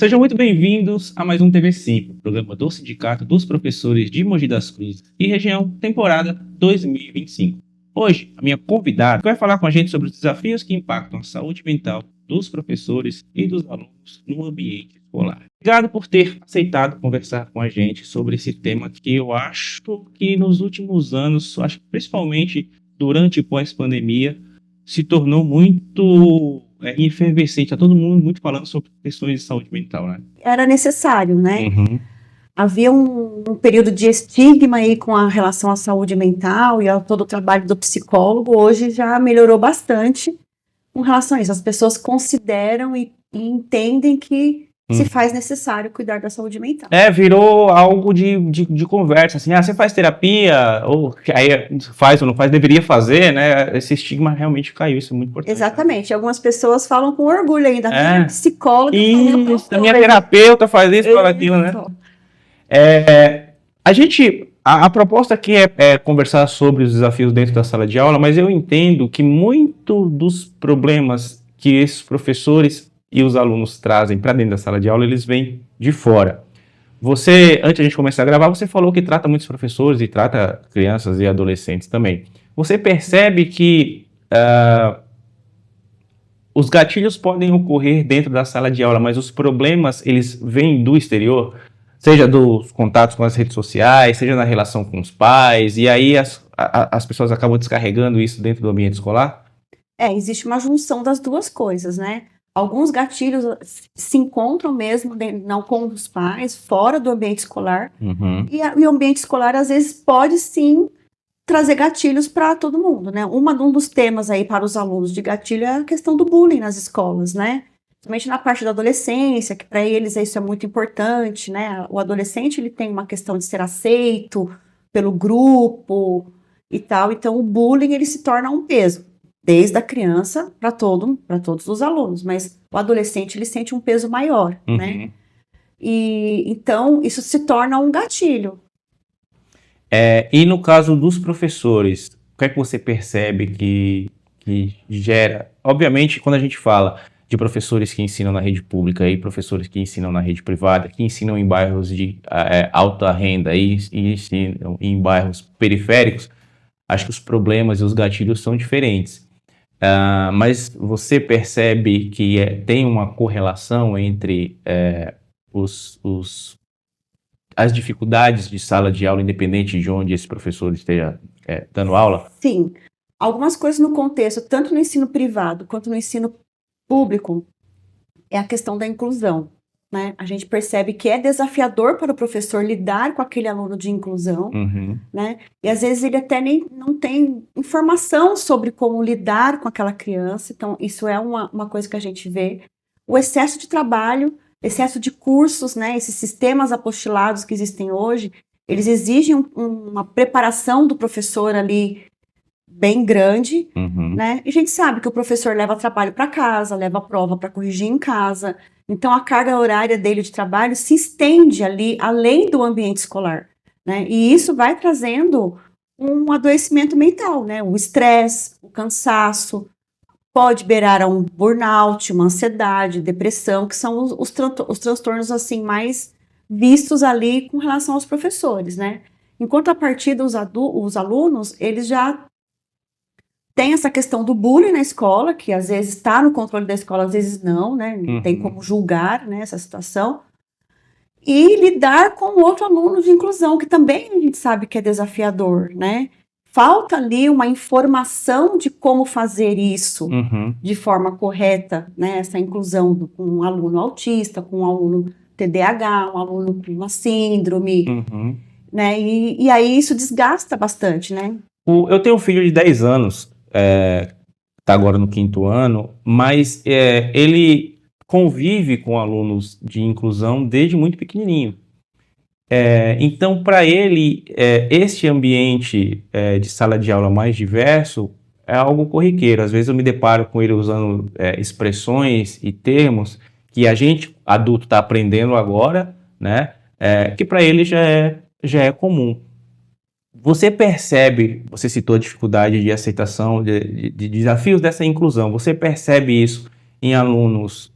Sejam muito bem-vindos a mais um TV5, programa do Sindicato dos Professores de Mogi das Cruzes e Região, temporada 2025. Hoje, a minha convidada vai falar com a gente sobre os desafios que impactam a saúde mental dos professores e dos alunos no ambiente escolar. Obrigado por ter aceitado conversar com a gente sobre esse tema que eu acho que nos últimos anos, acho que principalmente durante e pós-pandemia, se tornou muito efervescente. Está todo mundo muito falando sobre questões de saúde mental, né? Era necessário, né? Uhum. Havia um período de estigma aí com a relação à saúde mental e a todo o trabalho do psicólogo. Hoje já melhorou bastante com relação a isso. As pessoas consideram e entendem que se faz necessário cuidar da saúde mental. Virou algo de conversa, assim, você faz terapia, ou aí faz ou não faz, deveria fazer, né? Esse estigma realmente caiu, isso é muito importante. Exatamente. Né? Algumas pessoas falam com orgulho ainda, minha psicóloga. Isso, a minha terapeuta faz isso, faz aquilo, né? A proposta aqui é conversar sobre os desafios dentro da sala de aula, mas eu entendo que muito dos problemas que esses professores e os alunos trazem para dentro da sala de aula, eles vêm de fora. Você, antes de a gente começar a gravar, você falou que trata muitos professores e trata crianças e adolescentes também. Você percebe que os gatilhos podem ocorrer dentro da sala de aula, mas os problemas, eles vêm do exterior? Seja dos contatos com as redes sociais, seja na relação com os pais, e aí as pessoas acabam descarregando isso dentro do ambiente escolar? Existe uma junção das duas coisas, né? Alguns gatilhos se encontram mesmo não com os pais, fora do ambiente escolar. Uhum. E o ambiente escolar, às vezes, pode sim trazer gatilhos para todo mundo, né? Um dos temas aí para os alunos de gatilho é a questão do bullying nas escolas, né? Principalmente na parte da adolescência, que para eles isso é muito importante, né? O adolescente, ele tem uma questão de ser aceito pelo grupo e tal, então o bullying, ele se torna um peso. Desde a criança para todos os alunos, mas o adolescente ele sente um peso maior, né? E então isso se torna um gatilho. E no caso dos professores, o que é que você percebe que gera? Obviamente, quando a gente fala de professores que ensinam na rede pública e professores que ensinam na rede privada, que ensinam em bairros de alta renda e ensinam em bairros periféricos, acho que os problemas e os gatilhos são diferentes. Mas você percebe que tem uma correlação entre as dificuldades de sala de aula, independente de onde esse professor esteja dando aula? Sim. Algumas coisas no contexto, tanto no ensino privado quanto no ensino público, é a questão da inclusão. Né? A gente percebe que é desafiador para o professor lidar com aquele aluno de inclusão, né? E às vezes ele até nem não tem informação sobre como lidar com aquela criança, então isso é uma coisa que a gente vê. O excesso de trabalho, excesso de cursos, né? Esses sistemas apostilados que existem hoje, eles exigem uma preparação do professor ali bem grande, né? E a gente sabe que o professor leva trabalho para casa, leva prova para corrigir em casa, então a carga horária dele de trabalho se estende ali além do ambiente escolar, né? E isso vai trazendo um adoecimento mental, né? O estresse, o cansaço, pode beirar a um burnout, uma ansiedade, depressão, que são os transtornos assim mais vistos ali com relação aos professores, né? Enquanto a partir dos alunos, eles já tem essa questão do bullying na escola, que às vezes está no controle da escola, às vezes não, né? Não tem como julgar, né, essa situação. E lidar com o outro aluno de inclusão, que também a gente sabe que é desafiador, né? Falta ali uma informação de como fazer isso de forma correta, né? Essa inclusão com um aluno autista, com um aluno TDAH, um aluno com uma síndrome, né? E aí isso desgasta bastante, né? Eu tenho um filho de 10 anos, está agora no 5º ano, mas ele convive com alunos de inclusão desde muito pequenininho. Então, para ele, este ambiente de sala de aula mais diverso é algo corriqueiro. Às vezes eu me deparo com ele usando expressões e termos que a gente, adulto, está aprendendo agora, né? Que para ele já é comum. Você percebe, você citou a dificuldade de aceitação, de desafios dessa inclusão, você percebe isso em alunos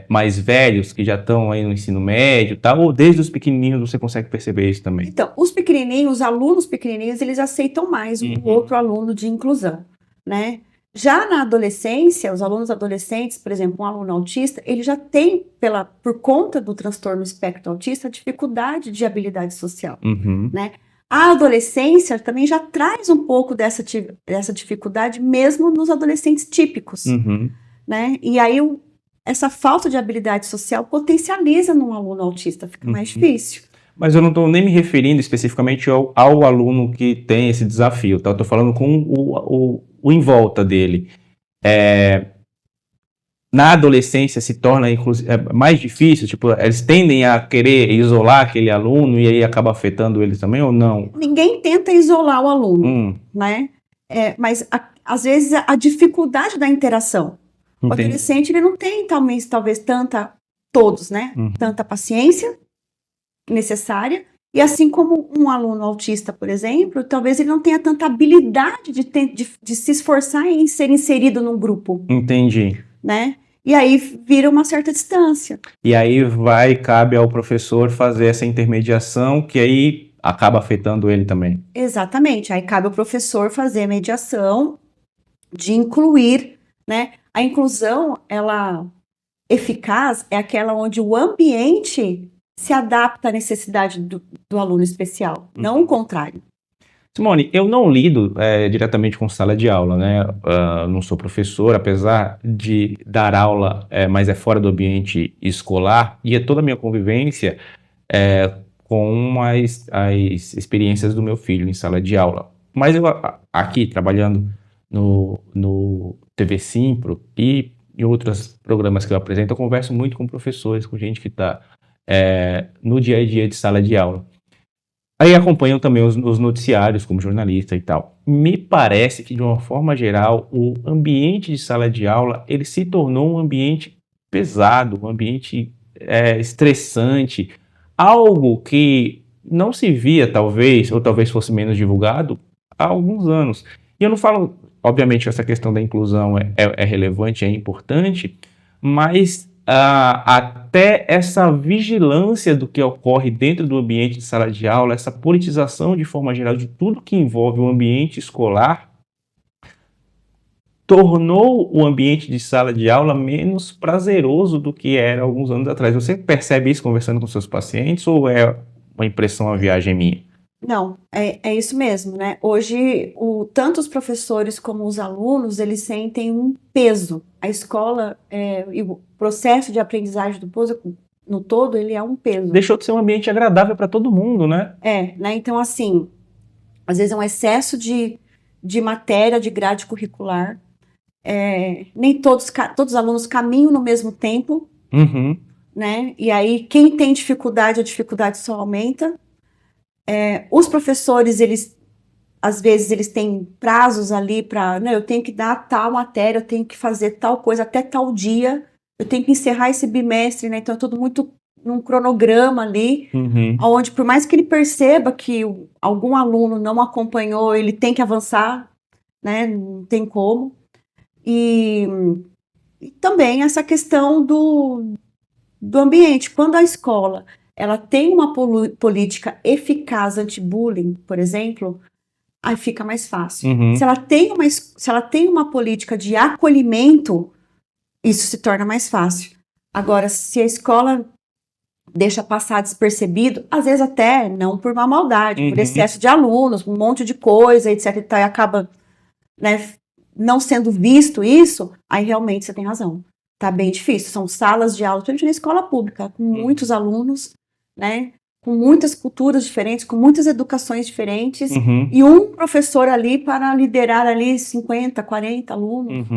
mais velhos, que já estão aí no ensino médio, tá? Ou desde os pequenininhos você consegue perceber isso também? Então, os pequenininhos, os alunos pequenininhos, eles aceitam mais o outro aluno de inclusão, né? Já na adolescência, os alunos adolescentes, por exemplo, um aluno autista, ele já tem, por conta do transtorno espectro autista, dificuldade de habilidade social, né? A adolescência também já traz um pouco dessa dificuldade, mesmo nos adolescentes típicos, né? E aí, essa falta de habilidade social potencializa num aluno autista, fica mais difícil. Mas eu não estou nem me referindo especificamente ao aluno que tem esse desafio, tá? Eu estou falando com o em volta dele. Na adolescência se torna mais difícil, tipo, eles tendem a querer isolar aquele aluno e aí acaba afetando eles também ou não? Ninguém tenta isolar o aluno, né? Mas às vezes a dificuldade da interação. O adolescente ele não tem talvez todos, né? Tanta paciência necessária. E assim como um aluno autista, por exemplo, talvez ele não tenha tanta habilidade de se esforçar em ser inserido num grupo. Entendi. Né? E aí vira uma certa distância. E aí cabe ao professor fazer essa intermediação, que aí acaba afetando ele também. Exatamente. Aí cabe ao professor fazer a mediação de incluir, né? A inclusão, ela eficaz é aquela onde o ambiente se adapta à necessidade do aluno especial, não o contrário. Simone, eu não lido diretamente com sala de aula, né? Não sou professor, apesar de dar aula, mas é fora do ambiente escolar, e é toda a minha convivência com as experiências do meu filho em sala de aula. Mas eu aqui, trabalhando no TV Simpro e em outros programas que eu apresento, eu converso muito com professores, com gente que está no dia a dia de sala de aula. Aí acompanham também os noticiários como jornalista e tal. Me parece que, de uma forma geral, o ambiente de sala de aula ele se tornou um ambiente pesado, um ambiente estressante, algo que não se via, talvez, ou talvez fosse menos divulgado, há alguns anos. E eu não falo, obviamente, que essa questão da inclusão é relevante, é importante, mas até essa vigilância do que ocorre dentro do ambiente de sala de aula, essa politização de forma geral de tudo que envolve o ambiente escolar, tornou o ambiente de sala de aula menos prazeroso do que era alguns anos atrás. Você percebe isso conversando com seus pacientes ou é uma impressão, uma viagem minha? Não, é isso mesmo, né? Hoje, tanto os professores como os alunos, eles sentem um peso. A escola e o processo de aprendizagem no todo, ele é um peso. Deixou de ser um ambiente agradável para todo mundo, né? Né? Então, assim, às vezes é um excesso de matéria, de grade curricular. Nem todos os alunos caminham no mesmo tempo, né? E aí, quem tem dificuldade, a dificuldade só aumenta. Os professores, às vezes, eles têm prazos ali para, eu tenho que dar tal matéria, eu tenho que fazer tal coisa até tal dia, eu tenho que encerrar esse bimestre, né? Então é tudo muito num cronograma ali, onde por mais que ele perceba que algum aluno não acompanhou, ele tem que avançar, né? Não tem como. E também essa questão do ambiente. Quando a escola ela tem uma política eficaz anti-bullying, por exemplo, aí fica mais fácil. Se ela tem uma política de acolhimento, isso se torna mais fácil. Agora, se a escola deixa passar despercebido, às vezes até não por má maldade, por excesso de alunos, um monte de coisa, etc. E acaba, né, não sendo visto isso, aí realmente você tem razão. Tá bem difícil. São salas de aula, principalmente na escola pública, com muitos alunos, né, com muitas culturas diferentes, com muitas educações diferentes, e um professor ali para liderar ali 50, 40 alunos.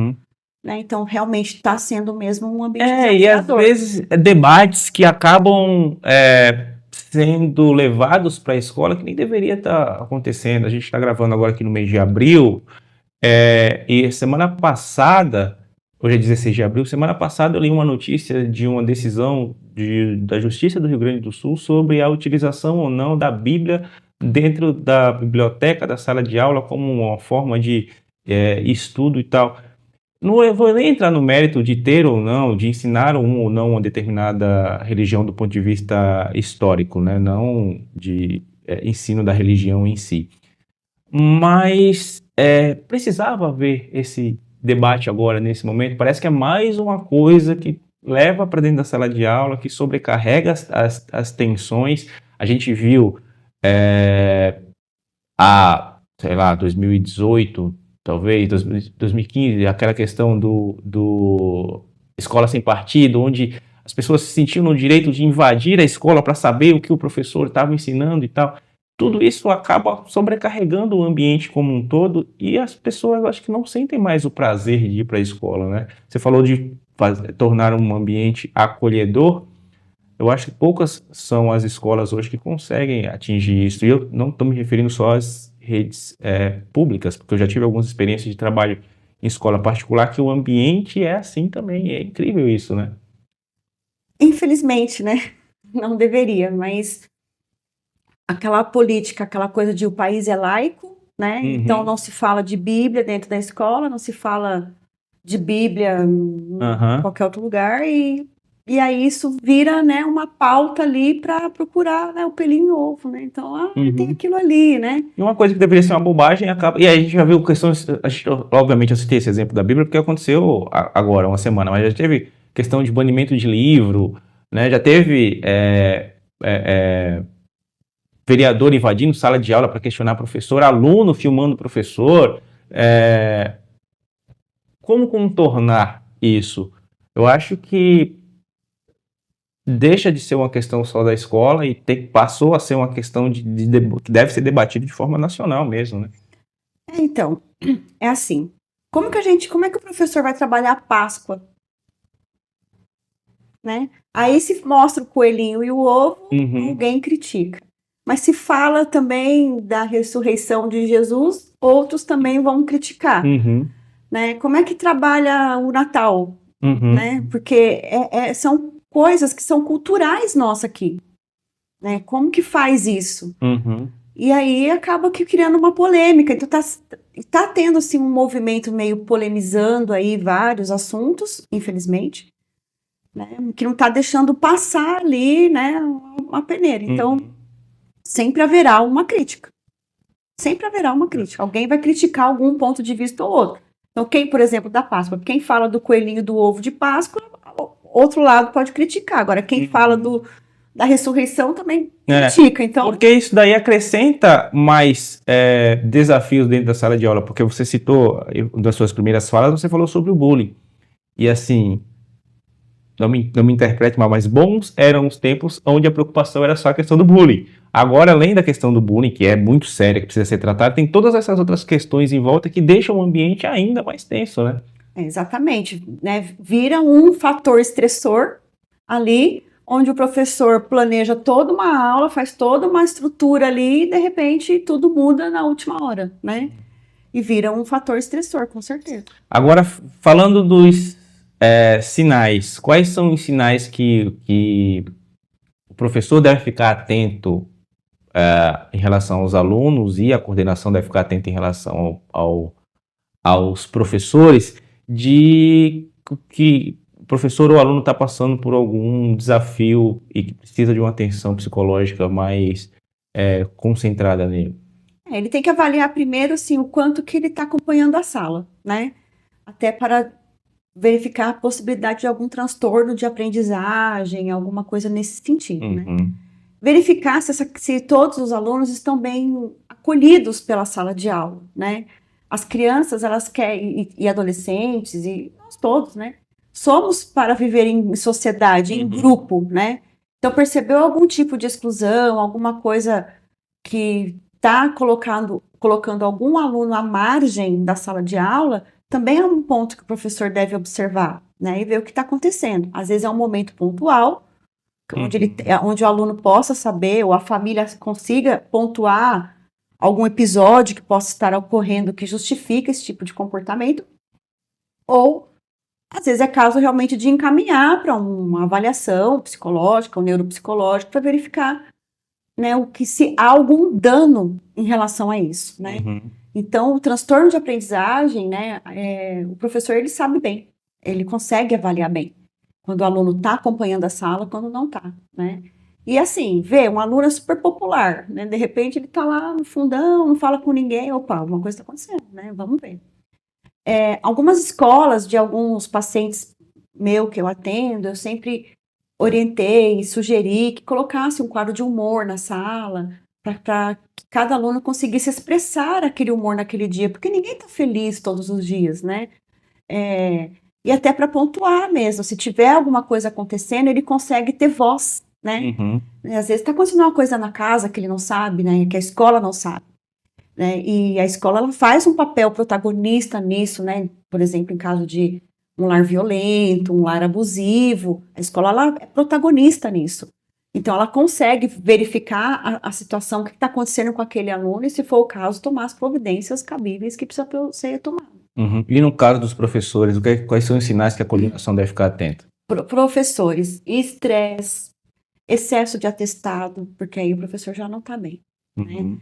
Né? Então, realmente está sendo mesmo um ambiente desafiador. E às vezes debates que acabam sendo levados para a escola que nem deveria estar acontecendo. A gente está gravando agora aqui no mês de abril, e semana passada, hoje é 16 de abril, semana passada eu li uma notícia de uma decisão da Justiça do Rio Grande do Sul sobre a utilização ou não da Bíblia dentro da biblioteca, da sala de aula, como uma forma de estudo e tal. não eu vou nem entrar no mérito de ter ou não, de ensinar ou não uma determinada religião do ponto de vista histórico, né? Não de ensino da religião em si. Mas precisava haver esse debate agora, nesse momento. Parece que é mais uma coisa que leva para dentro da sala de aula, que sobrecarrega as tensões. A gente viu sei lá, 2018, talvez, 2015, aquela questão do escola sem partido, onde as pessoas se sentiam no direito de invadir a escola para saber o que o professor estava ensinando e tal. Tudo isso acaba sobrecarregando o ambiente como um todo e as pessoas acho que não sentem mais o prazer de ir para a escola, né? Você falou de tornar um ambiente acolhedor. Eu acho que poucas são as escolas hoje que conseguem atingir isso. E eu não estou me referindo só às redes públicas, porque eu já tive algumas experiências de trabalho em escola particular que o ambiente é assim também. É incrível isso, né? Infelizmente, né? Não deveria, mas aquela política, aquela coisa de o país é laico, né? Uhum. Então não se fala de Bíblia dentro da escola, não se fala de Bíblia em qualquer outro lugar, e aí isso vira, né, uma pauta ali para procurar, né, o pelinho no ovo, né? Então, tem aquilo ali, né? E uma coisa que deveria ser uma bobagem acaba. E aí a gente já viu questões. Obviamente, eu citei esse exemplo da Bíblia porque aconteceu agora, uma semana, mas já teve questão de banimento de livro, né? Já teve vereador invadindo sala de aula para questionar professor, aluno filmando professor. Como contornar isso? Eu acho que deixa de ser uma questão só da escola e passou a ser uma questão que deve ser debatida de forma nacional mesmo, né? Então, é assim. Como é que o professor vai trabalhar a Páscoa? Né? Aí se mostra o coelhinho e o ovo, alguém critica. Mas se fala também da ressurreição de Jesus, outros também vão criticar. Né? Como é que trabalha o Natal? Né? Porque são coisas que são culturais nossas aqui. Né? Como que faz isso? E aí acaba que criando uma polêmica. Então tá tendo assim um movimento meio polemizando aí vários assuntos, infelizmente, né? Que não tá deixando passar ali, né, uma peneira. Então sempre haverá uma crítica. Sempre haverá uma crítica. Alguém vai criticar algum ponto de vista ou outro. Então quem, por exemplo, da Páscoa, quem fala do coelhinho do ovo de Páscoa, outro lado pode criticar. Agora quem fala da ressurreição também critica. Então, porque isso daí acrescenta mais desafios dentro da sala de aula, porque você citou, das suas primeiras falas, você falou sobre o bullying. E assim, não me interprete mal, mas bons eram os tempos onde a preocupação era só a questão do bullying. Agora, além da questão do bullying, que é muito séria, que precisa ser tratada, tem todas essas outras questões em volta que deixam o ambiente ainda mais tenso, né? Exatamente, né? Vira um fator estressor ali, onde o professor planeja toda uma aula, faz toda uma estrutura ali e de repente tudo muda na última hora, né? E vira um fator estressor, com certeza. Agora, falando dos sinais, quais são os sinais que o professor deve ficar atento em relação aos alunos e a coordenação deve ficar atenta em relação aos professores de que o professor ou o aluno está passando por algum desafio e que precisa de uma atenção psicológica mais concentrada nele? Ele tem que avaliar primeiro, assim, o quanto que ele está acompanhando a sala, né? Até para verificar a possibilidade de algum transtorno de aprendizagem, alguma coisa nesse sentido, né? Verificar se todos os alunos estão bem acolhidos pela sala de aula, né? As crianças, elas querem, e adolescentes, e nós todos, né? Somos para viver em sociedade, em grupo, né? Então, percebeu algum tipo de exclusão, alguma coisa que está colocando algum aluno à margem da sala de aula, também é um ponto que o professor deve observar, né? E ver o que está acontecendo. Às vezes é um momento pontual, onde o aluno possa saber, ou a família consiga pontuar algum episódio que possa estar ocorrendo que justifica esse tipo de comportamento, ou às vezes é caso realmente de encaminhar para uma avaliação psicológica ou neuropsicológica para verificar, né, se há algum dano em relação a isso, né? Então, o transtorno de aprendizagem, né, o professor, ele sabe bem, ele consegue avaliar bem quando o aluno está acompanhando a sala, quando não está, né? E assim, vê, um aluno é super popular, né? De repente ele está lá no fundão, não fala com ninguém, opa, alguma coisa está acontecendo, né? Vamos ver. Algumas escolas de alguns pacientes meu que eu atendo, eu sempre orientei e sugeri que colocasse um quadro de humor na sala, para que cada aluno conseguisse expressar aquele humor naquele dia, porque ninguém está feliz todos os dias, né? E até para pontuar mesmo, se tiver alguma coisa acontecendo, ele consegue ter voz, né? Uhum. Às vezes está acontecendo uma coisa na casa que ele não sabe, né? Que a escola não sabe, né? E a escola ela faz um papel protagonista nisso, né? Por exemplo, em caso de um lar violento, um lar abusivo, a escola ela é protagonista nisso. Então, ela consegue verificar a situação, o que está acontecendo com aquele aluno e, se for o caso, tomar as providências cabíveis que precisa ser tomado. Uhum. E no caso dos professores, quais são os sinais que a coordenação deve ficar atenta? Professores, estresse, excesso de atestado, porque aí o professor já não está bem. Uhum.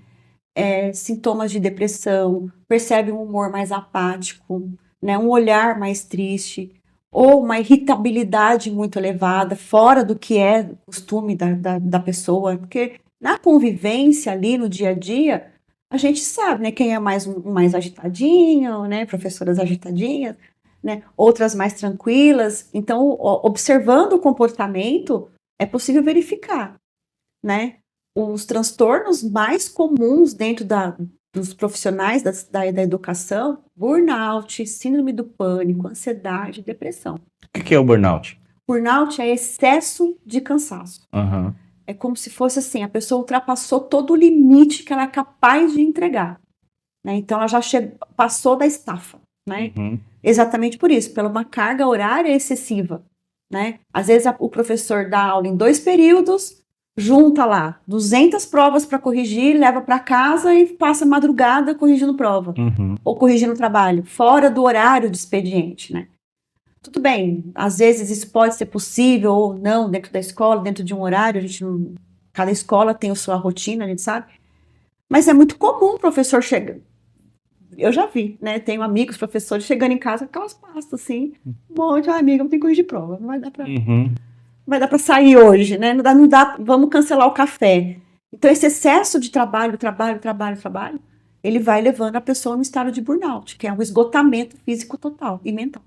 Né? Sintomas de depressão, percebe um humor mais apático, né? Um olhar mais triste, ou uma irritabilidade muito elevada, fora do que é costume da pessoa, porque na convivência ali no dia a dia, a gente sabe, né, quem é mais agitadinho, né, professoras agitadinhas, né, outras mais tranquilas. Então, observando o comportamento, é possível verificar, né, os transtornos mais comuns dentro dos profissionais da educação: burnout, síndrome do pânico, ansiedade, depressão. O que é o burnout? Burnout é excesso de cansaço. Uhum. É como se fosse assim, a pessoa ultrapassou todo o limite que ela é capaz de entregar, né? Então ela já passou da estafa, né? Uhum. Exatamente por isso, pela uma carga horária excessiva, né? Às vezes o professor dá aula em 2 períodos, junta lá 200 provas para corrigir, leva para casa e passa a madrugada corrigindo prova, Uhum. ou corrigindo trabalho, fora do horário de expediente, né? Tudo bem, às vezes isso pode ser possível ou não dentro da escola, dentro de um horário, a gente não, cada escola tem a sua rotina, a gente sabe, mas é muito comum o professor chegar. Eu já vi, né? Tenho amigos, professores, chegando em casa com aquelas pastas assim, um monte, amiga, eu tenho que corrigir prova, não vai dar pra, Uhum. vai dar pra sair hoje, né? Não dá, vamos cancelar o café. Então, esse excesso de trabalho, ele vai levando a pessoa no estado de burnout, que é um esgotamento físico total e mental.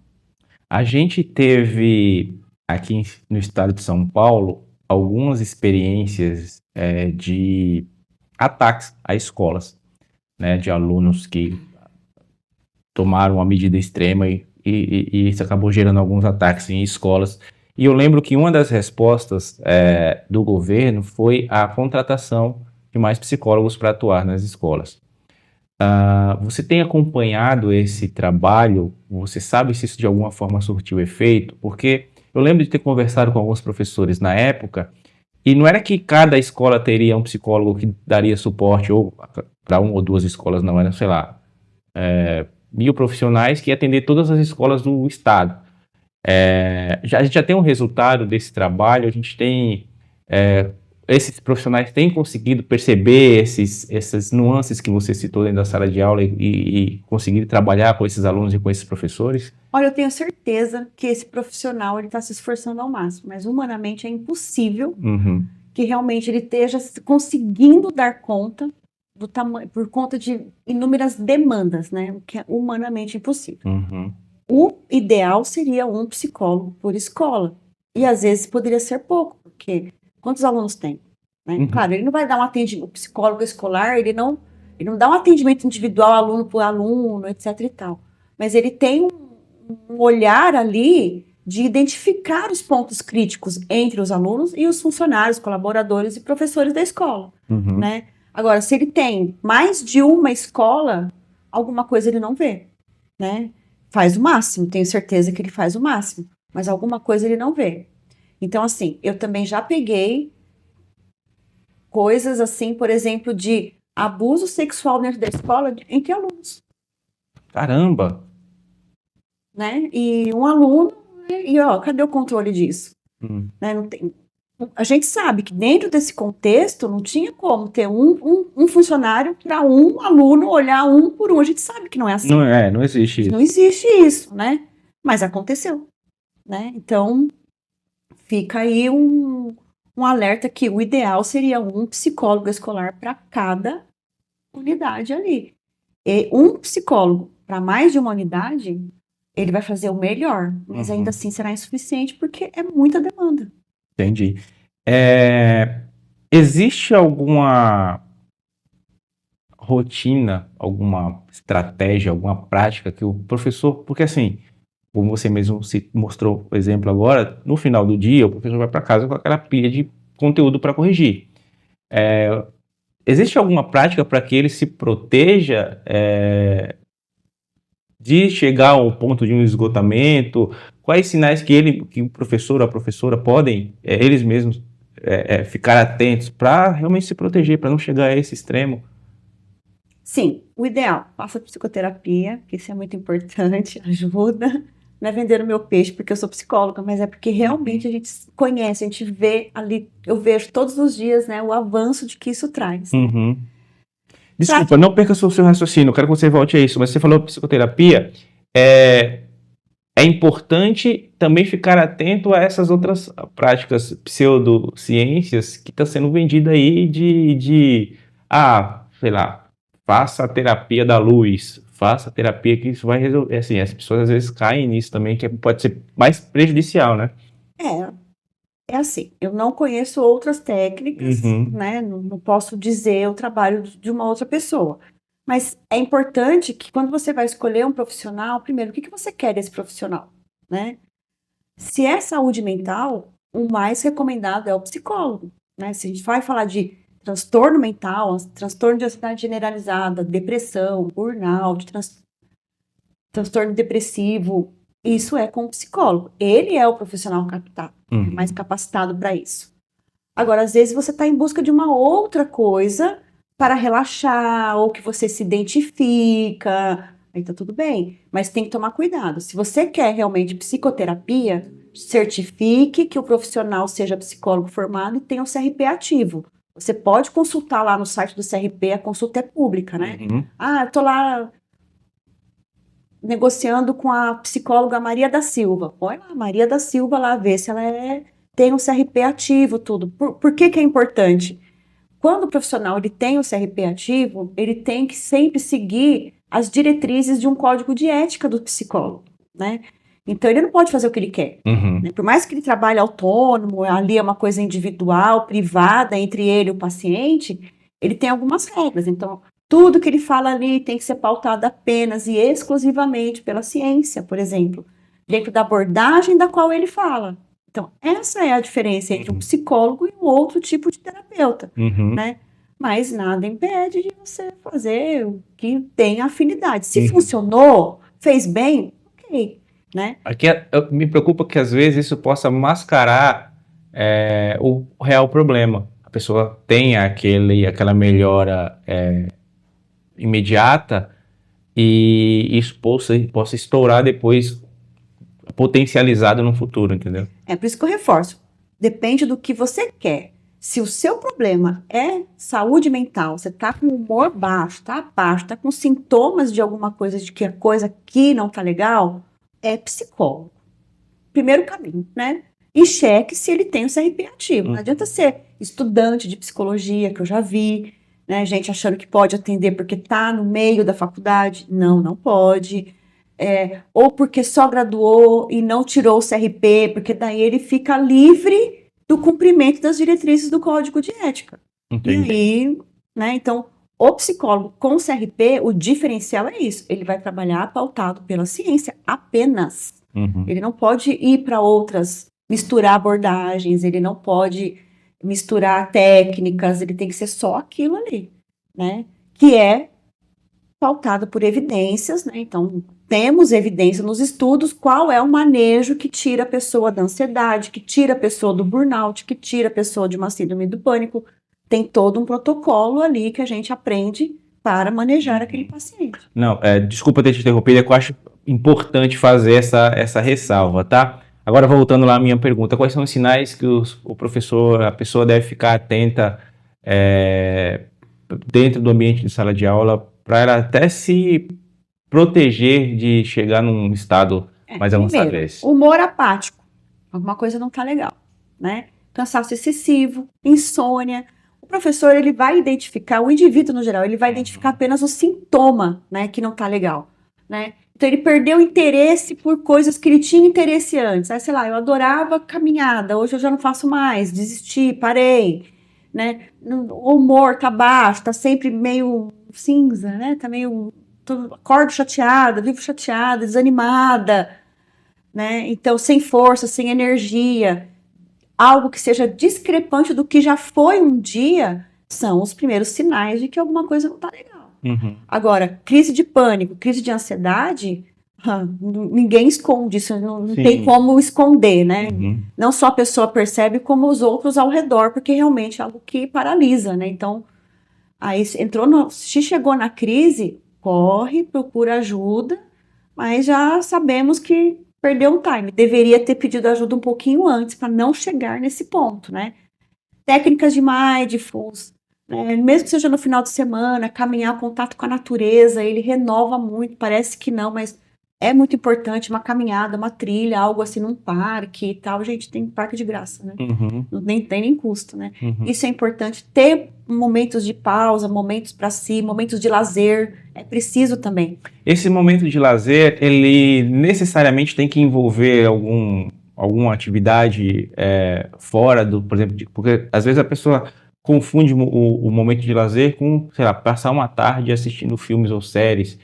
A gente teve aqui no estado de São Paulo algumas experiências de ataques a escolas, né, de alunos que tomaram uma medida extrema e isso acabou gerando alguns ataques em escolas. E eu lembro que uma das respostas do governo foi a contratação de mais psicólogos para atuar nas escolas. Você tem acompanhado esse trabalho? Você sabe se isso de alguma forma surtiu efeito? Porque eu lembro de ter conversado com alguns professores na época e não era que cada escola teria um psicólogo que daria suporte ou para uma ou duas escolas, não, era, sei lá, 1.000 profissionais que ia atender todas as escolas do estado. A gente já tem um resultado desse trabalho, a gente tem esses profissionais têm conseguido perceber essas nuances que você citou dentro da sala de aula e conseguir trabalhar com esses alunos e com esses professores? Olha, eu tenho certeza que esse profissional ele está se esforçando ao máximo, mas humanamente é impossível que realmente ele esteja conseguindo dar conta do tamanho, por conta de inúmeras demandas, né? O que é humanamente impossível. O ideal seria um psicólogo por escola. E às vezes poderia ser pouco, porque quantos alunos tem? Né? Claro, ele não vai dar um atendimento, o psicólogo escolar, ele não dá um atendimento individual, aluno por aluno, etc e tal. Mas ele tem um olhar ali de identificar os pontos críticos entre os alunos e os funcionários, colaboradores e professores da escola, né? Agora, se ele tem mais de uma escola, alguma coisa ele não vê, né? Faz o máximo, tenho certeza que ele faz o máximo, mas alguma coisa ele não vê. Então, assim, eu também já peguei coisas assim, por exemplo, de abuso sexual dentro da escola entre alunos. Caramba! Né? E um aluno, e ó, cadê o controle disso? Né? Não tem, a gente sabe que dentro desse contexto não tinha como ter um funcionário para um aluno olhar um por um. A gente sabe que não é assim. Não existe isso. Não existe isso, né? Mas aconteceu, né? Então, fica aí um alerta que o ideal seria um psicólogo escolar para cada unidade ali. E um psicólogo para mais de uma unidade, ele vai fazer o melhor, mas ainda assim será insuficiente porque é muita demanda. Entendi. Existe alguma rotina, alguma estratégia, alguma prática que o professor, porque assim, como você mesmo se mostrou o exemplo agora, no final do dia o professor vai para casa com aquela pilha de conteúdo para corrigir. Existe alguma prática para que ele se proteja de chegar ao ponto de um esgotamento? Quais sinais que o professor ou a professora podem, eles mesmos, ficar atentos para realmente se proteger, para não chegar a esse extremo? Sim, o ideal, faça psicoterapia, que isso é muito importante, ajuda. Não é vender o meu peixe porque eu sou psicóloga, mas é porque realmente a gente conhece, a gente vê ali, eu vejo todos os dias, né, o avanço de que isso traz. Uhum. Desculpa, não perca o seu raciocínio, eu quero que você volte a isso, mas você falou psicoterapia, é importante também ficar atento a essas outras práticas pseudociências que está sendo vendida aí sei lá, faça a terapia da luz, faça a terapia que isso vai resolver. Assim, as pessoas às vezes caem nisso também, que pode ser mais prejudicial, né? É assim, eu não conheço outras técnicas, né? Não posso dizer o trabalho de uma outra pessoa. Mas é importante que quando você vai escolher um profissional, primeiro, o que você quer desse profissional, né? Se é saúde mental, o mais recomendado é o psicólogo, né? Se a gente vai falar de transtorno mental, transtorno de ansiedade generalizada, depressão, burnout, transtorno depressivo, isso é com o psicólogo. Ele é o profissional mais capacitado para isso. Agora, às vezes você está em busca de uma outra coisa para relaxar, ou que você se identifica, aí tá tudo bem, mas tem que tomar cuidado. Se você quer realmente psicoterapia, certifique que o profissional seja psicólogo formado e tenha o CRP ativo. Você pode consultar lá no site do CRP, a consulta é pública, né? Eu tô lá negociando com a psicóloga Maria da Silva. Põe lá, Maria da Silva lá, vê se ela tem um CRP ativo, tudo. Por que é importante? Quando o profissional ele tem o CRP ativo, ele tem que sempre seguir as diretrizes de um código de ética do psicólogo, né? Então, ele não pode fazer o que ele quer. Né? Por mais que ele trabalhe autônomo, ali é uma coisa individual, privada, entre ele e o paciente, ele tem algumas regras. Então, tudo que ele fala ali tem que ser pautado apenas e exclusivamente pela ciência, por exemplo, dentro da abordagem da qual ele fala. Então, essa é a diferença entre um psicólogo e um outro tipo de terapeuta, né? Mas nada impede de você fazer o que tem afinidade. Se funcionou, fez bem, ok, né? Aqui me preocupa que às vezes isso possa mascarar o real problema. A pessoa tenha aquela melhora imediata e isso possa estourar depois, potencializado no futuro, entendeu? É por isso que eu reforço. Depende do que você quer. Se o seu problema é saúde mental, você tá com humor baixo, tá com sintomas de alguma coisa, de que a coisa aqui não tá legal, é psicólogo. Primeiro caminho, né? E cheque se ele tem o CRP ativo. Não adianta ser estudante de psicologia, que eu já vi, né? Gente achando que pode atender porque tá no meio da faculdade. Não pode. Ou porque só graduou e não tirou o CRP, porque daí ele fica livre do cumprimento das diretrizes do Código de Ética. Entendi. E aí, né, então, o psicólogo com CRP, o diferencial é isso, ele vai trabalhar pautado pela ciência apenas. Ele não pode ir para outras, misturar abordagens, ele não pode misturar técnicas, ele tem que ser só aquilo ali, né, que é pautado por evidências, né, então temos evidência nos estudos qual é o manejo que tira a pessoa da ansiedade, que tira a pessoa do burnout, que tira a pessoa de uma síndrome do pânico. Tem todo um protocolo ali que a gente aprende para manejar aquele paciente. Não, desculpa ter te interrompido, é que eu acho importante fazer essa ressalva, tá? Agora, voltando lá à minha pergunta, quais são os sinais que o professor, a pessoa deve ficar atenta dentro do ambiente de sala de aula para ela até se proteger de chegar num estado mais avançado Primeiro, desse? humor apático. Alguma coisa não tá legal, né? Cansaço excessivo, insônia. O professor, ele vai identificar, o indivíduo no geral, ele vai identificar apenas o sintoma, né, que não tá legal, né? Então, ele perdeu o interesse por coisas que ele tinha interesse antes. Aí, sei lá, eu adorava caminhada, hoje eu já não faço mais, desisti, parei, né? O humor tá baixo, tá sempre meio cinza, né? Tá meio... acordo chateada, vivo chateada, desanimada, né? Então, sem força, sem energia, algo que seja discrepante do que já foi um dia, são os primeiros sinais de que alguma coisa não está legal. Uhum. Agora, crise de pânico, crise de ansiedade, ninguém esconde isso, não tem como esconder, né? Uhum. Não só a pessoa percebe, como os outros ao redor, porque realmente é algo que paralisa, né? Então, aí se chegou na crise, corre, procura ajuda, mas já sabemos que perdeu um time. Deveria ter pedido ajuda um pouquinho antes para não chegar nesse ponto, né? Técnicas de mindfulness, né? Mesmo que seja no final de semana, caminhar, contato com a natureza, ele renova muito. Parece que não, mas é muito importante uma caminhada, uma trilha, algo assim num parque e tal. Gente, tem parque de graça, né? Uhum. Não tem nem custo, né? Uhum. Isso é importante. Ter momentos de pausa, momentos para si, momentos de lazer, é preciso também. Esse momento de lazer, ele necessariamente tem que envolver alguma atividade fora do, por exemplo, porque às vezes a pessoa confunde o momento de lazer com, sei lá, passar uma tarde assistindo filmes ou séries,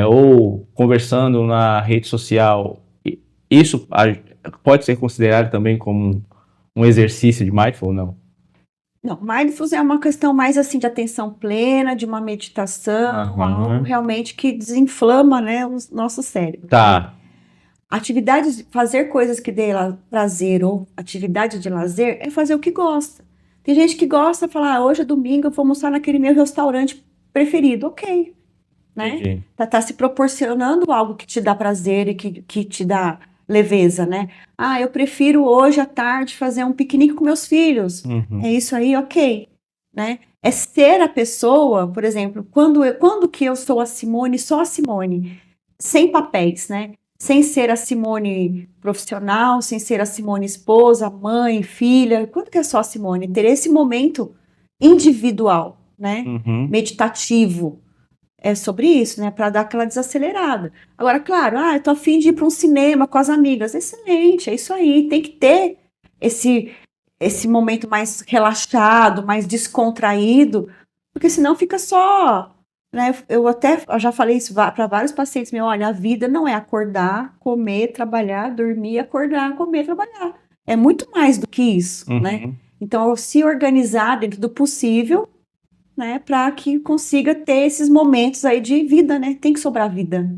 ou conversando na rede social. Isso pode ser considerado também como um exercício de mindfulness, não? Não, mindfulness é uma questão mais assim de atenção plena, de uma meditação, algo realmente que desinflama, né, o nosso cérebro. Tá. Atividades, fazer coisas que dê prazer ou atividade de lazer é fazer o que gosta. Tem gente que gosta de falar, hoje é domingo, eu vou almoçar naquele meu restaurante preferido. Ok, né? Tá se proporcionando algo que te dá prazer e que te dá leveza, né? Ah, eu prefiro hoje à tarde fazer um piquenique com meus filhos. Uhum. É isso aí, ok, né? É ser a pessoa, por exemplo, quando que eu sou a Simone, só a Simone, sem papéis, né? Sem ser a Simone profissional, sem ser a Simone esposa, mãe, filha. Quando que é só a Simone? Ter esse momento individual, né? Uhum. Meditativo. É sobre isso, né? Para dar aquela desacelerada. Agora, claro, eu tô a fim de ir para um cinema com as amigas. Excelente, é isso aí. Tem que ter esse momento mais relaxado, mais descontraído, porque senão fica só, né? Eu já falei isso para vários pacientes meus, olha, a vida não é acordar, comer, trabalhar, dormir, acordar, comer, trabalhar. É muito mais do que isso, né? Então, se organizar dentro do possível, né, para que consiga ter esses momentos aí de vida, né? Tem que sobrar vida.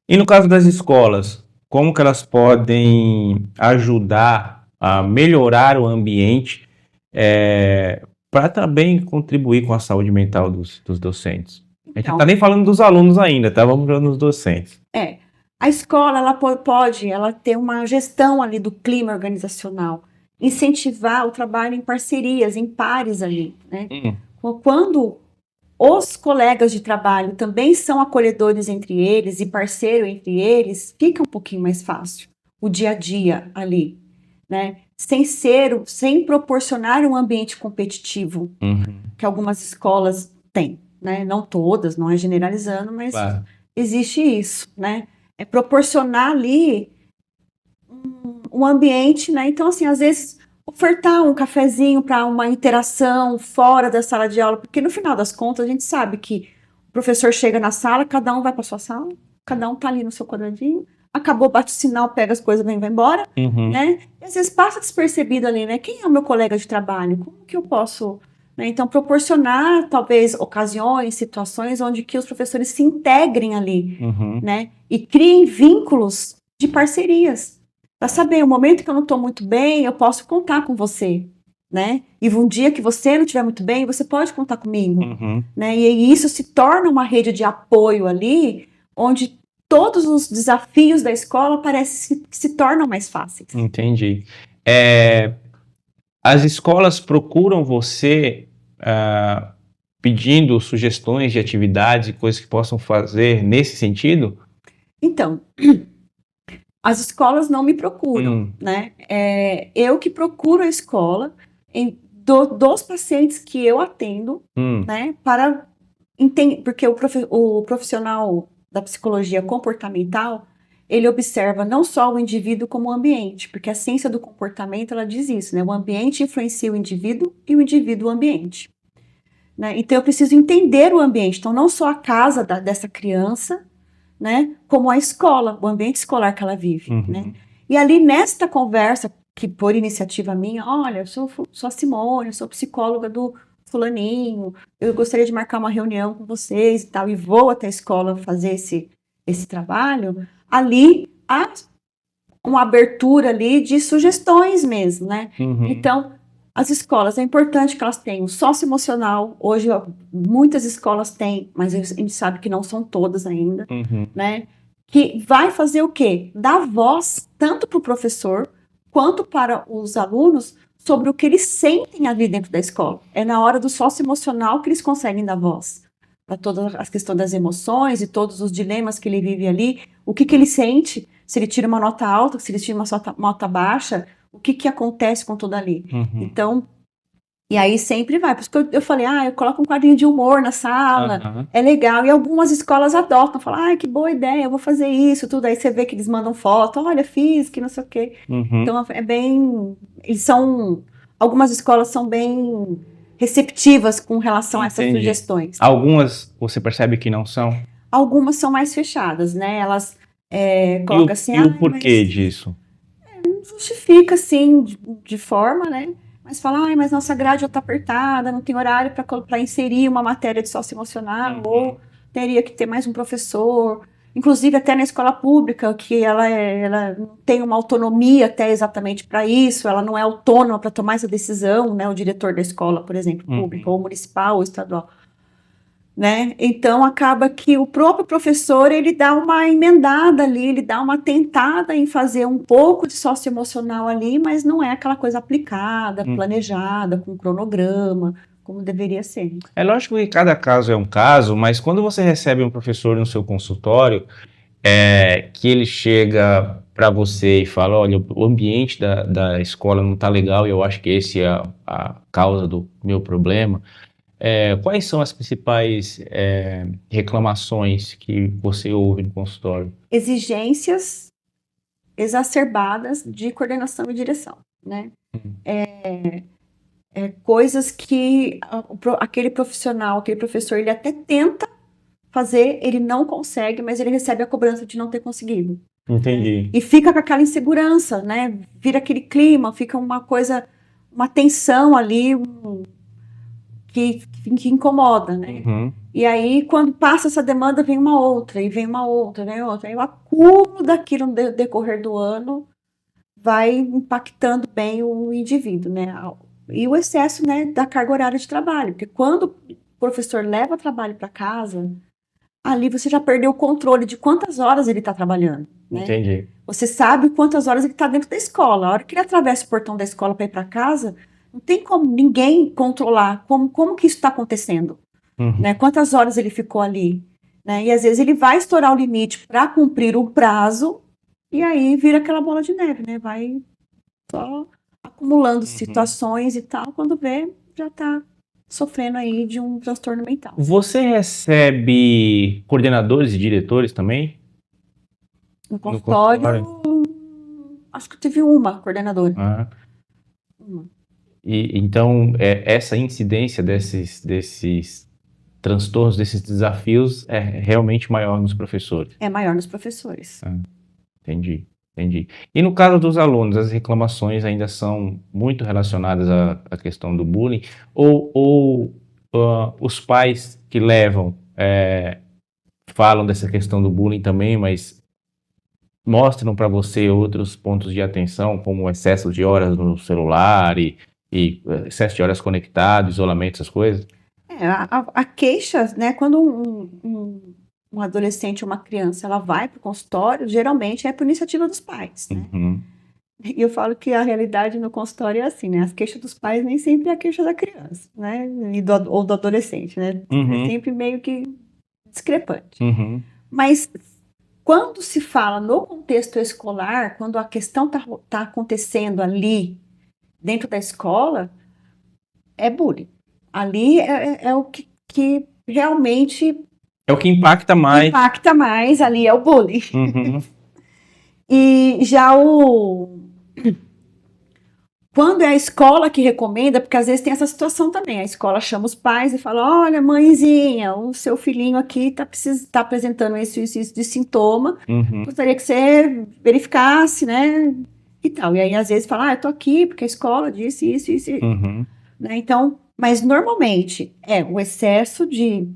E no caso das escolas, como que elas podem ajudar a melhorar o ambiente para também contribuir com a saúde mental dos docentes? A gente não está nem falando dos alunos ainda, tá? Vamos falando dos docentes. A escola, ela pode ter uma gestão ali do clima organizacional, incentivar o trabalho em parcerias, em pares ali, né? Quando os colegas de trabalho também são acolhedores entre eles e parceiro entre eles, fica um pouquinho mais fácil o dia a dia ali, né? Sem proporcionar um ambiente competitivo, que algumas escolas têm, né? Não todas, não é generalizando, mas existe isso, né? É proporcionar ali um ambiente, né? Então, assim, às vezes ofertar um cafezinho para uma interação fora da sala de aula, porque no final das contas a gente sabe que o professor chega na sala, cada um vai para sua sala, cada um tá ali no seu quadradinho, acabou, bate o sinal, pega as coisas, vai embora, né? E às vezes passa despercebido ali, né? Quem é o meu colega de trabalho? Como que eu posso, né? Então, proporcionar, talvez, ocasiões, situações onde que os professores se integrem ali, né? E criem vínculos de parcerias. Para saber, o momento que eu não estou muito bem, eu posso contar com você, né? E um dia que você não estiver muito bem, você pode contar comigo, né? E isso se torna uma rede de apoio ali, onde todos os desafios da escola parecem que se tornam mais fáceis. Entendi. As escolas procuram você pedindo sugestões de atividades e coisas que possam fazer nesse sentido? Então, as escolas não me procuram, né? Eu que procuro a escola dos pacientes que eu atendo, né? Para entender, porque o profissional da psicologia comportamental, ele observa não só o indivíduo como o ambiente, porque a ciência do comportamento, ela diz isso, né? O ambiente influencia o indivíduo e o indivíduo o ambiente. Né? Então, eu preciso entender o ambiente. Então, não só a casa dessa criança, né? Como a escola, o ambiente escolar que ela vive, né? E ali, nesta conversa, que por iniciativa minha, olha, eu sou a Simone, eu sou psicóloga do fulaninho, eu gostaria de marcar uma reunião com vocês e tal, e vou até a escola fazer esse trabalho, ali há uma abertura ali de sugestões mesmo, né? Então, as escolas, é importante que elas tenham socioemocional. Hoje, muitas escolas têm, mas a gente sabe que não são todas ainda, né? Que vai fazer o quê? Dar voz tanto para o professor quanto para os alunos sobre o que eles sentem ali dentro da escola. É na hora do socioemocional que eles conseguem dar voz para todas as questões das emoções e todos os dilemas que ele vive ali, o que ele sente, se ele tira uma nota alta, se ele tira uma nota baixa, o que acontece com tudo ali. Então, e aí sempre vai. Por isso que eu falei, eu coloco um quadrinho de humor na sala, é legal. E algumas escolas adotam, falam, que boa ideia, eu vou fazer isso, tudo. Aí você vê que eles mandam foto, olha, fiz, que não sei o quê. Então, é bem... Algumas escolas são bem receptivas com relação a essas sugestões. Algumas você percebe que não são? Algumas são mais fechadas, né? Elas colocam assim... E o porquê disso? Não justifica, assim, de forma, né? Mas fala, mas nossa grade já está apertada, não tem horário para inserir uma matéria de socioemocional, ou teria que ter mais um professor. Inclusive, até na escola pública, que ela não tem uma autonomia até exatamente para isso, ela não é autônoma para tomar essa decisão, né? O diretor da escola, por exemplo, pública, ou municipal, ou estadual. Né? Então, acaba que o próprio professor, ele dá uma emendada ali, ele dá uma tentada em fazer um pouco de socioemocional ali, mas não é aquela coisa aplicada, planejada, com cronograma, como deveria ser. É lógico que cada caso é um caso, mas quando você recebe um professor no seu consultório, que ele chega para você e fala, olha, o ambiente da escola não está legal e eu acho que esse é a causa do meu problema, quais são as principais reclamações que você ouve no consultório? Exigências exacerbadas de coordenação e direção, né? Coisas que aquele profissional, aquele professor, ele até tenta fazer, ele não consegue, mas ele recebe a cobrança de não ter conseguido. Entendi. E fica com aquela insegurança, né? Vira aquele clima, fica uma coisa, uma tensão ali, que incomoda, né? E aí, quando passa essa demanda, vem uma outra, e vem uma outra, vem outra. Aí o acúmulo daquilo no decorrer do ano vai impactando bem o indivíduo, né? E o excesso, né, da carga horária de trabalho, porque quando o professor leva trabalho para casa, ali você já perdeu o controle de quantas horas ele está trabalhando, né? Entendi. Você sabe quantas horas ele está dentro da escola. A hora que ele atravessa o portão da escola para ir para casa, não tem como ninguém controlar como que isso está acontecendo, né? Quantas horas ele ficou ali, né? E às vezes ele vai estourar o limite para cumprir o prazo e aí vira aquela bola de neve, né? Vai só acumulando situações e tal, quando vê, já está sofrendo aí de um transtorno mental. Você recebe coordenadores e diretores também? No consultório, acho que teve uma coordenadora. E então, essa incidência desses transtornos, desses desafios é realmente maior nos professores? É maior nos professores. Entendi. E no caso dos alunos, as reclamações ainda são muito relacionadas à questão do bullying? Ou os pais que levam falam dessa questão do bullying também, mas mostram para você outros pontos de atenção, como o excesso de horas no celular e excesso de horas conectado, isolamento, essas coisas? A queixa, né, quando um um adolescente ou uma criança, ela vai para o consultório, geralmente é por iniciativa dos pais, né? Uhum. E eu falo que a realidade no consultório é assim, né? As queixas dos pais nem sempre é a queixa da criança, né? Ou do adolescente, né? É Uhum. sempre meio que discrepante. Uhum. Mas quando se fala no contexto escolar, quando a questão tá acontecendo ali dentro da escola, é bullying. Ali é o que realmente É o que impacta mais. impacta mais, ali é o bullying. Uhum. E já quando é a escola que recomenda, porque às vezes tem essa situação também, a escola chama os pais e fala, olha, mãezinha, o seu filhinho aqui tá apresentando isso de sintoma, Uhum. gostaria que você verificasse, né, e tal. E aí às vezes fala, eu tô aqui porque a escola disse isso, Uhum. né, então, mas normalmente é o excesso de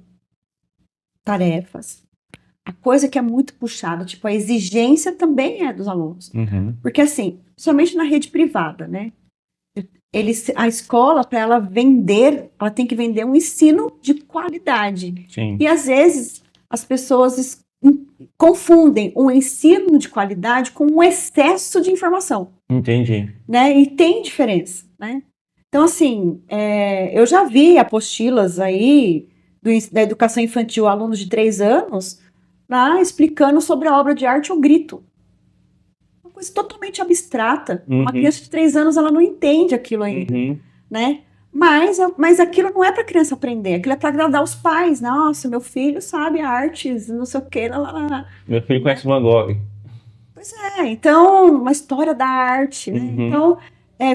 tarefas, a coisa que é muito puxada, tipo, a exigência também é dos alunos. Uhum. Porque assim, somente na rede privada, né? A escola, para ela vender, ela tem que vender um ensino de qualidade. Sim. E às vezes as pessoas confundem o ensino de qualidade com um excesso de informação. Entendi. Né? E tem diferença, né? Então, assim, eu já vi apostilas aí da educação infantil, alunos de 3 anos, lá explicando sobre a obra de arte O Grito. Uma coisa totalmente abstrata. Uhum. Uma criança de 3 anos, ela não entende aquilo ainda, Uhum. né? Mas aquilo não é para a criança aprender, aquilo é para agradar os pais. Nossa, meu filho sabe artes, não sei o quê. Lá. Meu filho conhece Van Gogh. Pois é, então, uma história da arte, né? Uhum. Então,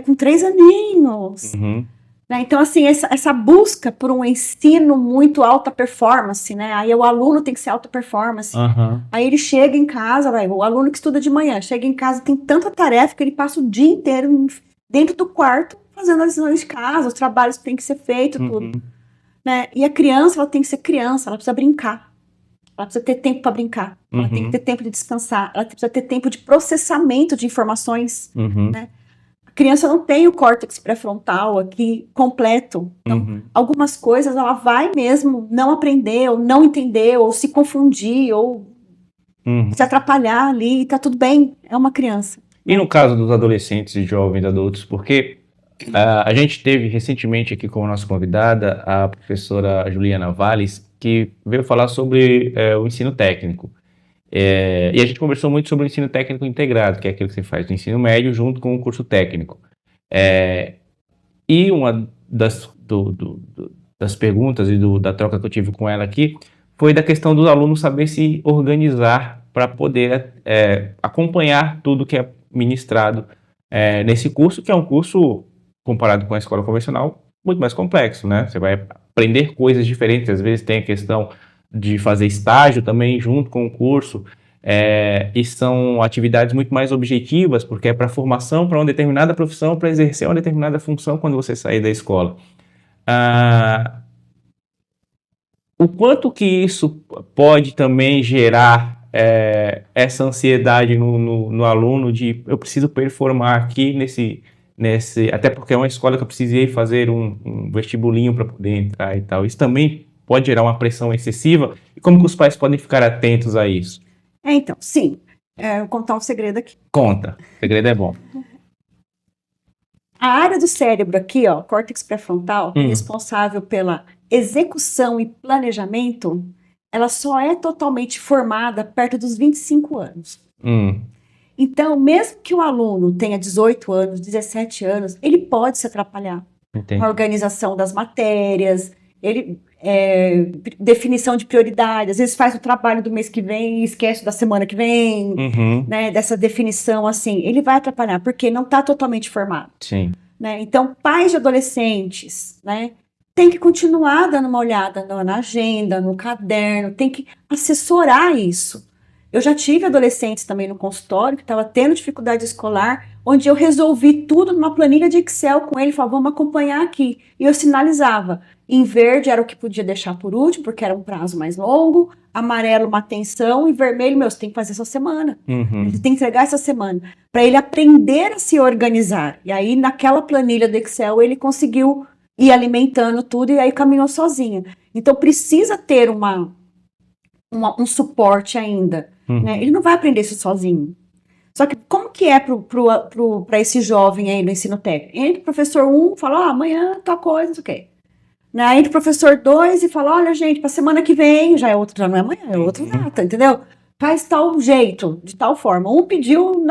com 3 aninhos. Uhum. Né? Então, assim, essa busca por um ensino muito alta performance, né? Aí o aluno tem que ser alta performance. Uhum. Aí ele chega em casa, o aluno que estuda de manhã, chega em casa, tem tanta tarefa que ele passa o dia inteiro dentro do quarto fazendo as lições de casa, os trabalhos que tem que ser feito, tudo. Né? E a criança, ela tem que ser criança, ela precisa brincar. Ela precisa ter tempo para brincar. Ela tem que ter tempo de descansar. Ela precisa ter tempo de processamento de informações. Né? A criança não tem o córtex pré-frontal aqui completo. Então, algumas coisas ela vai mesmo não aprender, ou não entender, ou se confundir, ou se atrapalhar ali. E tá tudo bem, é uma criança. E no caso dos adolescentes e jovens adultos, porque a gente teve recentemente aqui como nossa convidada a professora Juliana Valles, que veio falar sobre o ensino técnico. E a gente conversou muito sobre o ensino técnico integrado, que é aquilo que você faz no ensino médio junto com o curso técnico. E uma das perguntas e da troca que eu tive com ela aqui foi da questão dos alunos saber se organizar para poder acompanhar tudo que é ministrado nesse curso, que é um curso, comparado com a escola convencional, muito mais complexo, né? Você vai aprender coisas diferentes, às vezes tem a questão de fazer estágio também junto com o curso, e são atividades muito mais objetivas, porque é para formação para uma determinada profissão, para exercer uma determinada função quando você sair da escola. O quanto que isso pode também gerar essa ansiedade no aluno de eu preciso performar aqui nesse até porque é uma escola que eu precisei fazer um vestibulinho para poder entrar e tal. Isso também pode gerar uma pressão excessiva. E como que os pais podem ficar atentos a isso? Então, sim. Eu vou contar um segredo aqui. Conta. O segredo é bom. A área do cérebro aqui, ó, córtex pré-frontal, responsável pela execução e planejamento, ela só é totalmente formada perto dos 25 anos. Então, mesmo que o aluno tenha 18 anos, 17 anos, ele pode se atrapalhar. Entendi. A organização das matérias, definição de prioridade, às vezes faz o trabalho do mês que vem e esquece da semana que vem, né, dessa definição, assim, ele vai atrapalhar, porque não está totalmente formado. Sim. Né? Então, pais de adolescentes, né, tem que continuar dando uma olhada na agenda, no caderno, tem que assessorar isso. Eu já tive adolescentes também no consultório que estava tendo dificuldade escolar, onde eu resolvi tudo numa planilha de Excel com ele, falava, vamos acompanhar aqui. E eu sinalizava, em verde era o que podia deixar por último, porque era um prazo mais longo, amarelo uma atenção e vermelho, você tem que fazer essa semana. Ele tem que entregar essa semana, para ele aprender a se organizar. E aí, naquela planilha do Excel, ele conseguiu ir alimentando tudo e aí caminhou sozinho. Então, precisa ter uma um suporte ainda, né? Ele não vai aprender isso sozinho. Só que como que é para esse jovem aí no ensino técnico? Entra o professor 1, fala, amanhã tal coisa, não sei o quê. Né? Entra o professor 2 e fala, olha, gente, para semana que vem, já não é amanhã, é outra data, entendeu? Faz tal jeito, de tal forma. Um pediu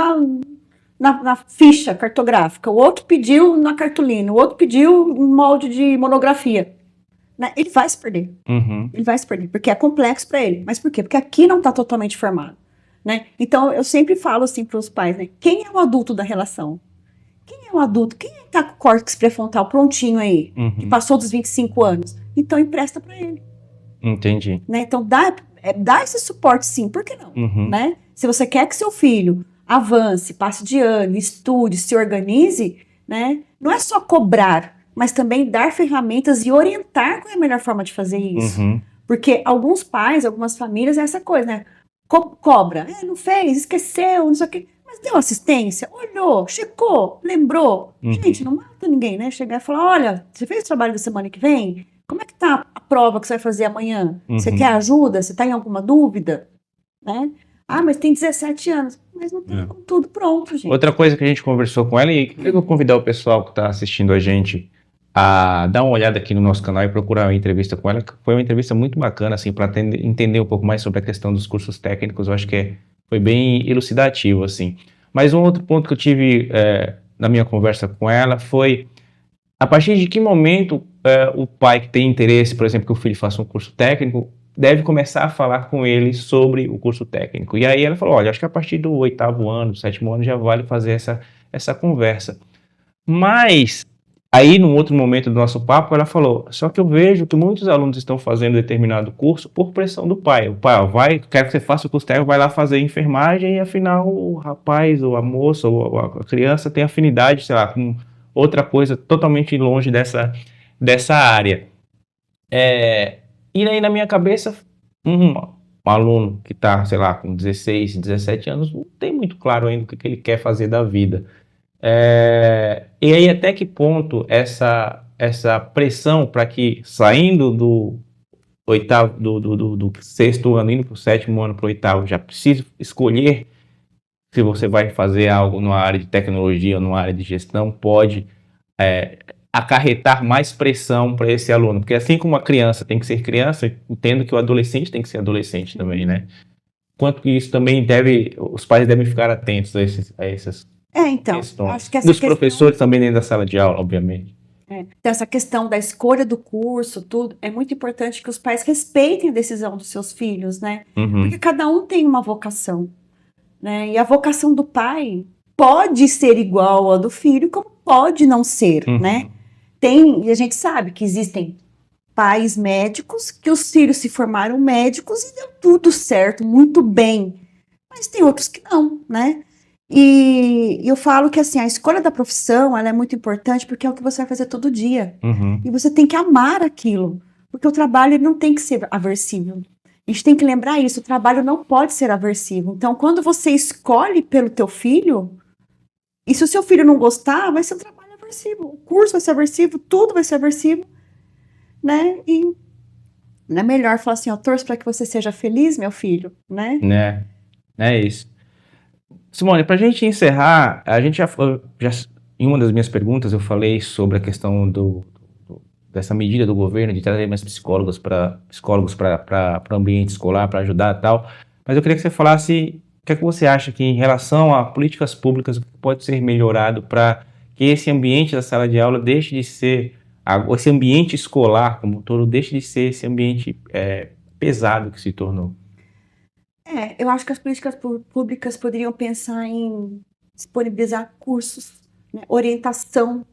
na ficha cartográfica, o outro pediu na cartolina, o outro pediu em molde de monografia. Né? Ele vai se perder. Ele vai se perder, porque é complexo para ele. Mas por quê? Porque aqui não está totalmente formado. Né? Então, eu sempre falo assim para os pais, né? Quem é o adulto da relação? Quem é o adulto? Quem está com o córtex pré-frontal prontinho aí? Que passou dos 25 anos? Então, empresta para ele. Entendi. Né? Então, dá esse suporte sim, por que não? Né? Se você quer que seu filho avance, passe de ano, estude, se organize, né? Não é só cobrar, mas também dar ferramentas e orientar qual é a melhor forma de fazer isso. Porque alguns pais, algumas famílias, é essa coisa, né? Cobra, não fez, esqueceu, não sei o quê. Mas deu assistência, olhou, checou, lembrou. Gente, não mata ninguém, né? Chegar e falar, olha, você fez o trabalho da semana que vem? Como é que tá a prova que você vai fazer amanhã? Você quer ajuda? Você tá em alguma dúvida? Né? Mas tem 17 anos. Mas não tem tudo pronto, gente. Outra coisa que a gente conversou com ela, e eu vou convidar o pessoal que está assistindo a gente a dar uma olhada aqui no nosso canal e procurar uma entrevista com ela, que foi uma entrevista muito bacana, assim, para entender um pouco mais sobre a questão dos cursos técnicos. Eu acho que foi bem elucidativo, assim. Mas um outro ponto que eu tive na minha conversa com ela foi a partir de que momento o pai que tem interesse, por exemplo, que o filho faça um curso técnico, deve começar a falar com ele sobre o curso técnico. E aí ela falou, olha, acho que a partir do 8º ano, do 7º ano, já vale fazer essa conversa. Mas, aí num outro momento do nosso papo, ela falou, só que eu vejo que muitos alunos estão fazendo determinado curso por pressão do pai. O pai, quer que você faça o curso técnico, vai lá fazer enfermagem e afinal o rapaz, ou a moça, ou a criança tem afinidade, sei lá, com outra coisa totalmente longe dessa área. E aí na minha cabeça, um aluno que está, sei lá, com 16, 17 anos, não tem muito claro ainda o que ele quer fazer da vida. E aí até que ponto essa pressão para que, saindo do 6º ano, indo para o 7º ano, para o 8º, já precisa escolher se você vai fazer algo numa área de tecnologia ou numa área de gestão, pode acarretar mais pressão para esse aluno, porque assim como a criança tem que ser criança, entendo que o adolescente tem que ser adolescente também, né? Quanto que isso também os pais devem ficar atentos a essas então, questões. acho que Dos professores também dentro da sala de aula, obviamente. Essa questão da escolha do curso, tudo, é muito importante que os pais respeitem a decisão dos seus filhos, né? Porque cada um tem uma vocação, né? E a vocação do pai pode ser igual à do filho, como pode não ser, né? E a gente sabe que existem pais médicos que os filhos se formaram médicos e deu tudo certo, muito bem. Mas tem outros que não, né? E eu falo que assim, a escolha da profissão, ela é muito importante porque é o que você vai fazer todo dia. E você tem que amar aquilo, porque o trabalho ele não tem que ser aversivo. A gente tem que lembrar isso, o trabalho não pode ser aversivo. Então, quando você escolhe pelo teu filho, e se o seu filho não gostar, vai ser um trabalho aversivo. O curso vai ser aversivo, tudo vai ser aversivo, né? E não é melhor falar assim, torço para que você seja feliz, meu filho, né? É isso. Simone, para a gente encerrar, a gente já em uma das minhas perguntas eu falei sobre a questão dessa medida do governo de trazer mais psicólogos para o ambiente escolar, para ajudar e tal. Mas eu queria que você falasse o que é que você acha que, em relação a políticas públicas, pode ser melhorado para que esse ambiente da sala de aula deixe de ser, esse ambiente escolar como um todo, deixe de ser esse ambiente pesado que se tornou. Eu acho que as políticas públicas poderiam pensar em disponibilizar cursos, né, orientação,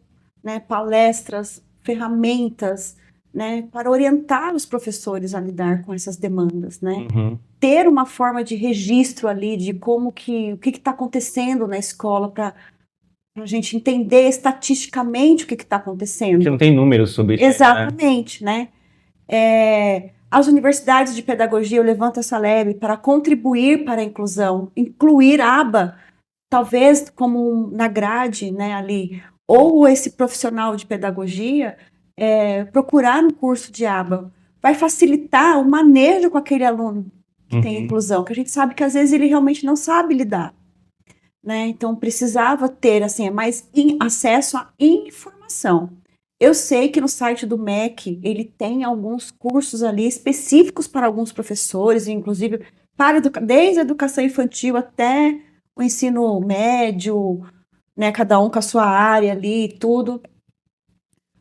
né, palestras, ferramentas, né, para orientar os professores a lidar com essas demandas, né? Ter uma forma de registro ali de o que está acontecendo na escola para a gente entender estatisticamente o que está acontecendo. A gente não tem números sobre isso. Exatamente, né? As universidades de pedagogia, eu levanto essa lebre para contribuir para a inclusão, incluir a aba, talvez como na grade, né, ali, ou esse profissional de pedagogia procurar um curso de aba, vai facilitar o manejo com aquele aluno, que tem inclusão, que a gente sabe que às vezes ele realmente não sabe lidar, né? Então precisava ter assim mais acesso à informação. Eu sei que no site do MEC ele tem alguns cursos ali específicos para alguns professores, inclusive para desde a educação infantil até o ensino médio, né? Cada um com a sua área ali e tudo.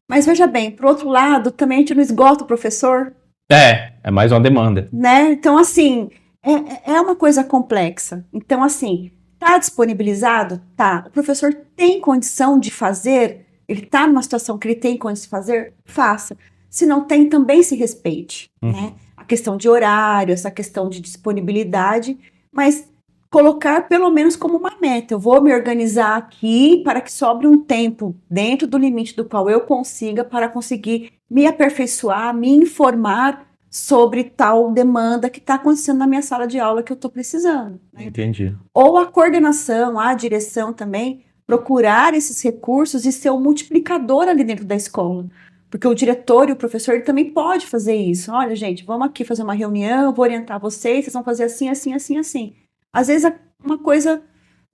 Mas veja bem, por outro lado, também a gente não esgota o professor. É mais uma demanda. Né? Então, assim, é uma coisa complexa. Então, assim, tá disponibilizado? Tá. O professor tem condição de fazer? Ele tá numa situação que ele tem condição de fazer? Faça. Se não tem, também se respeite, né? A questão de horário, essa questão de disponibilidade, mas colocar pelo menos como uma meta. Eu vou me organizar aqui para que sobre um tempo dentro do limite do qual eu consiga para conseguir me aperfeiçoar, me informar sobre tal demanda que está acontecendo na minha sala de aula que eu estou precisando. Né? Entendi. Ou a coordenação, a direção também, procurar esses recursos e ser um multiplicador ali dentro da escola. Porque o diretor e o professor ele também pode fazer isso. Olha, gente, vamos aqui fazer uma reunião, eu vou orientar vocês vão fazer assim, assim, assim, assim. Às vezes uma coisa,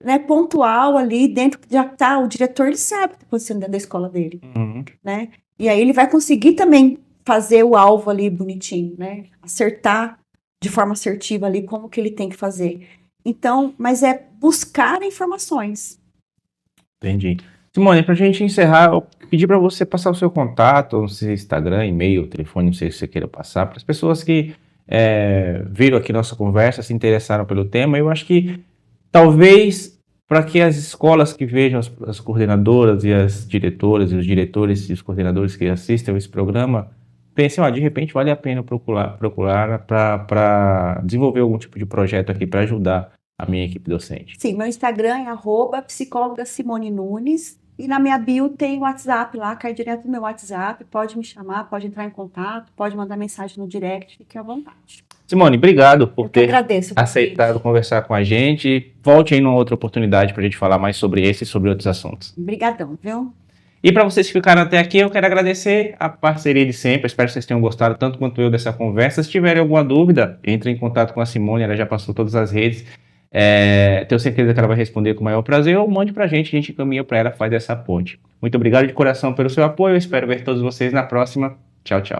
né, pontual ali dentro, já tá, o diretor ele sabe o que está acontecendo dentro da escola dele. Né? E aí ele vai conseguir também fazer o alvo ali bonitinho, né? Acertar de forma assertiva ali como que ele tem que fazer. Então, mas é buscar informações. Entendi. Simone, para a gente encerrar, eu pedi para você passar o seu contato, seu Instagram, e-mail, telefone, não sei se você queira passar, para as pessoas que viram aqui nossa conversa, se interessaram pelo tema. Eu acho que talvez para que as escolas que vejam as coordenadoras e as diretoras e os diretores e os coordenadores que assistam esse programa pensem, de repente vale a pena procurar para desenvolver algum tipo de projeto aqui para ajudar a minha equipe docente. Sim, meu Instagram é @psicóloga Simone Nunes. E na minha bio tem o WhatsApp lá, cai direto no meu WhatsApp. Pode me chamar, pode entrar em contato, pode mandar mensagem no direct, fique à vontade. Simone, obrigado por ter aceitado conversar com a gente. Volte aí numa outra oportunidade para a gente falar mais sobre esse e sobre outros assuntos. Obrigadão, viu? E para vocês que ficaram até aqui, eu quero agradecer a parceria de sempre. Espero que vocês tenham gostado tanto quanto eu dessa conversa. Se tiverem alguma dúvida, entre em contato com a Simone, ela já passou todas as redes. Tenho certeza que ela vai responder com o maior prazer, ou mande pra gente, a gente encaminha para ela, faz essa ponte. Muito obrigado de coração pelo seu apoio, eu espero ver todos vocês na próxima. Tchau, tchau.